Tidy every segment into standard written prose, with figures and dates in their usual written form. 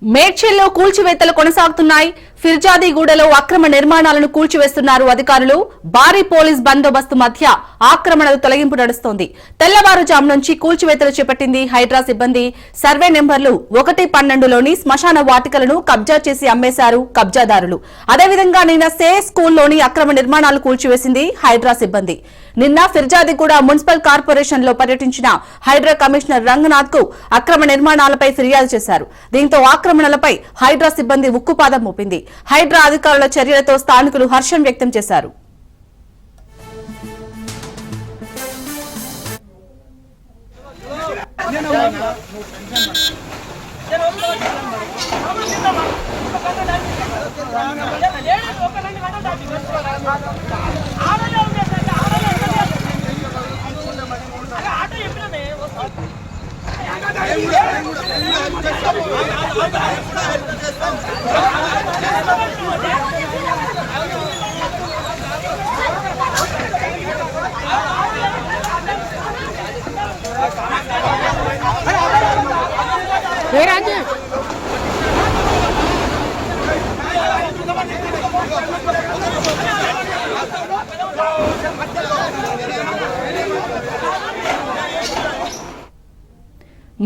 మేడ్చల్లో కూల్చివేతలు కొనసాగుతున్నాయి. ఫిర్జాదిగూడలో అక్రమ నిర్మాణాలను కూల్చివేస్తున్నారు అధికారులు. భారీ పోలీస్ బందోబస్తు మధ్య ఆక్రమణలు తొలగింపు నడుస్తోంది. తెల్లవారుజాము నుంచి కూల్చివేతలు చేపట్టింది హైడ్రా సిబ్బంది. సర్వే నెంబర్లు 1-12లోని శ్మశాన వాటికలను కబ్జా చేసి అమ్మేశారు కబ్జాదారులు. అదేవిధంగా నిన్న సే స్కూల్లోని అక్రమ నిర్మాణాలు కూల్చివేసింది హైడ్రా సిబ్బంది. నిన్న ఫిర్జాదిగూడ మున్సిపల్ కార్పొరేషన్ లో పర్యటించిన హైడ్రా కమిషనర్ రంగనాథ్ కు అక్రమ నిర్మాణాలపై ఫిర్యాదు చేశారు. దీంతో ఆక్రమణలపై హైడ్రా సిబ్బంది ఉక్కుపాదం మోపింది. హైడ్రా అధికారుల చర్యలతో స్థానికులు హర్షం వ్యక్తం చేశారు.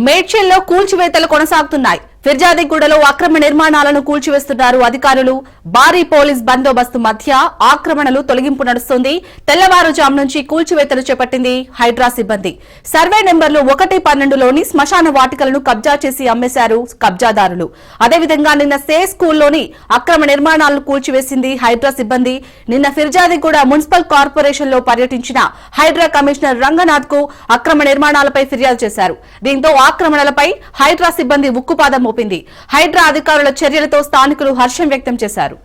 మేడ్చల్లో కూల్చివేతలు కొనసాగుతున్నాయి. ఫిర్జాదిగూడలో అక్రమ నిర్మాణాలను కూల్చివేస్తున్నారు అధికారులు. భారీ పోలీస్ బందోబస్తు మధ్య ఆక్రమణలు తొలగింపు నడుస్తోంది. తెల్లవారుజాము నుంచి కూల్చివేతలు చేపట్టింది హైడ్రా సిబ్బంది. సర్వే నెంబర్లు 1-12లోని శ్మశాన వాటికలను కబ్జా చేసి అమ్మేశారు కబ్జాదారులు. అదేవిధంగా నిన్న సే స్కూల్లోని అక్రమ నిర్మాణాలను కూల్చివేసింది హైడ్రా సిబ్బంది. నిన్న ఫిర్జాదిగూడ మున్సిపల్ కార్పొరేషన్ లో పర్యటించిన హైడ్రా కమిషనర్ రంగనాథ్ కు అక్రమ నిర్మాణాలపై ఫిర్యాదు చేశారు. దీంతో ఆక్రమణలపై హైడ్రా సిబ్బంది ఉక్కుపాదం మోపింది. హైడ్రా అధికారుల చర్యలతో స్థానికులు హర్షం వ్యక్తం చేశారు.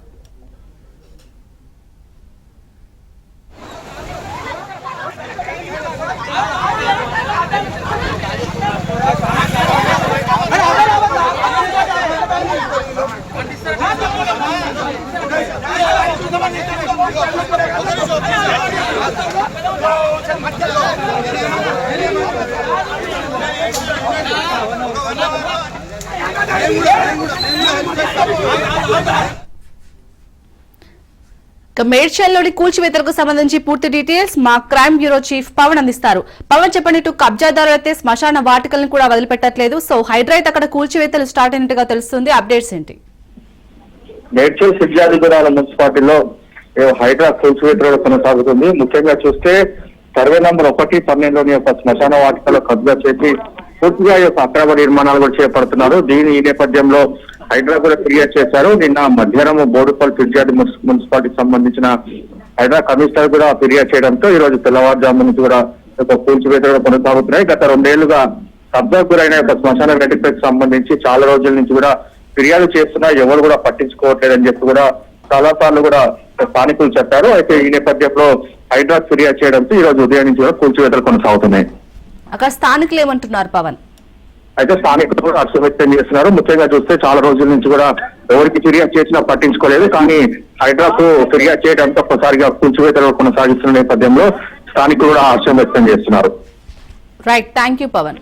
మేడ్చల్లోని కూల్చివేతలకు సంబంధించి పూర్తి డీటెయిల్స్ మా క్రైమ్ బ్యూరో చీఫ్ పవన్ అందిస్తారు. పవన్ చెప్పండి, ఇటు కబ్జాదారులు అయితే శ్మశాన వాటికలను కూడా వదిలిపెట్టట్లేదు. సో హైడ్రా అయితే అక్కడ కూల్చివేతలు స్టార్ట్ అయినట్టుగా తెలుస్తుంది. అప్డేట్స్ ఏంటి? మేడ్చల్ ఫిర్జాదిగూడ మున్సిపాలిటీలో హైడ్రా కూల్చివేతలు కొనసాగుతుంది. ముఖ్యంగా చూస్తే సర్వే నంబర్ 1-12లోని యొక్క శ్మశాన వాటికలో కబ్జా చేసి పూర్తిగా ఈ యొక్క అక్రమ నిర్మాణాలు కూడా చేపడుతున్నారు. ఈ నేపథ్యంలో హైడ్రా కూడా ఫిర్యాదు చేశారు. నిన్న మధ్యాహ్నం బోడుపల్లి ఫిర్యాదు మున్సిపాలిటీకి సంబంధించిన హైడ్రా కమిషనర్ కూడా ఫిర్యాదు చేయడంతో ఈ రోజు తెల్లవారుజాము నుంచి కూడా కూల్చివేతలు కొనసాగుతున్నాయి. గత 2 ఏళ్లుగా కబ్జా గురైన యొక్క శ్మశాన వేదికకు సంబంధించి చాలా రోజుల నుంచి కూడా ఫిర్యాదు చేస్తున్నా ఎవరు కూడా పట్టించుకోవట్లేదని చెప్పి కూడా చాలా సార్లు కూడా స్థానికులు చెప్పారు. అయితే ఈ నేపథ్యంలో హైడ్రా ఫిర్యాదు చేయడంతో ఈ రోజు ఉదయం నుంచి కూడా కూల్చివేతలు కొనసాగుతున్నాయి. అక్కడ స్థానికులు ఏమంటున్నారు పవన్? అయితే స్థానికులు కూడా హర్షం వ్యక్తం చేస్తున్నారు. ముఖ్యంగా చూస్తే చాలా రోజుల నుంచి కూడా ఎవరికి ఫిర్యాదు చేసినా పట్టించుకోలేదు. కానీ హైడ్రాకు ఫిర్యాదు చేయడంతో ఒక్కసారిగా కూల్చివేతలు కొనసాగిస్తున్న నేపథ్యంలో స్థానికులు కూడా హర్షం వ్యక్తం చేస్తున్నారు. Right, thank you Pawan.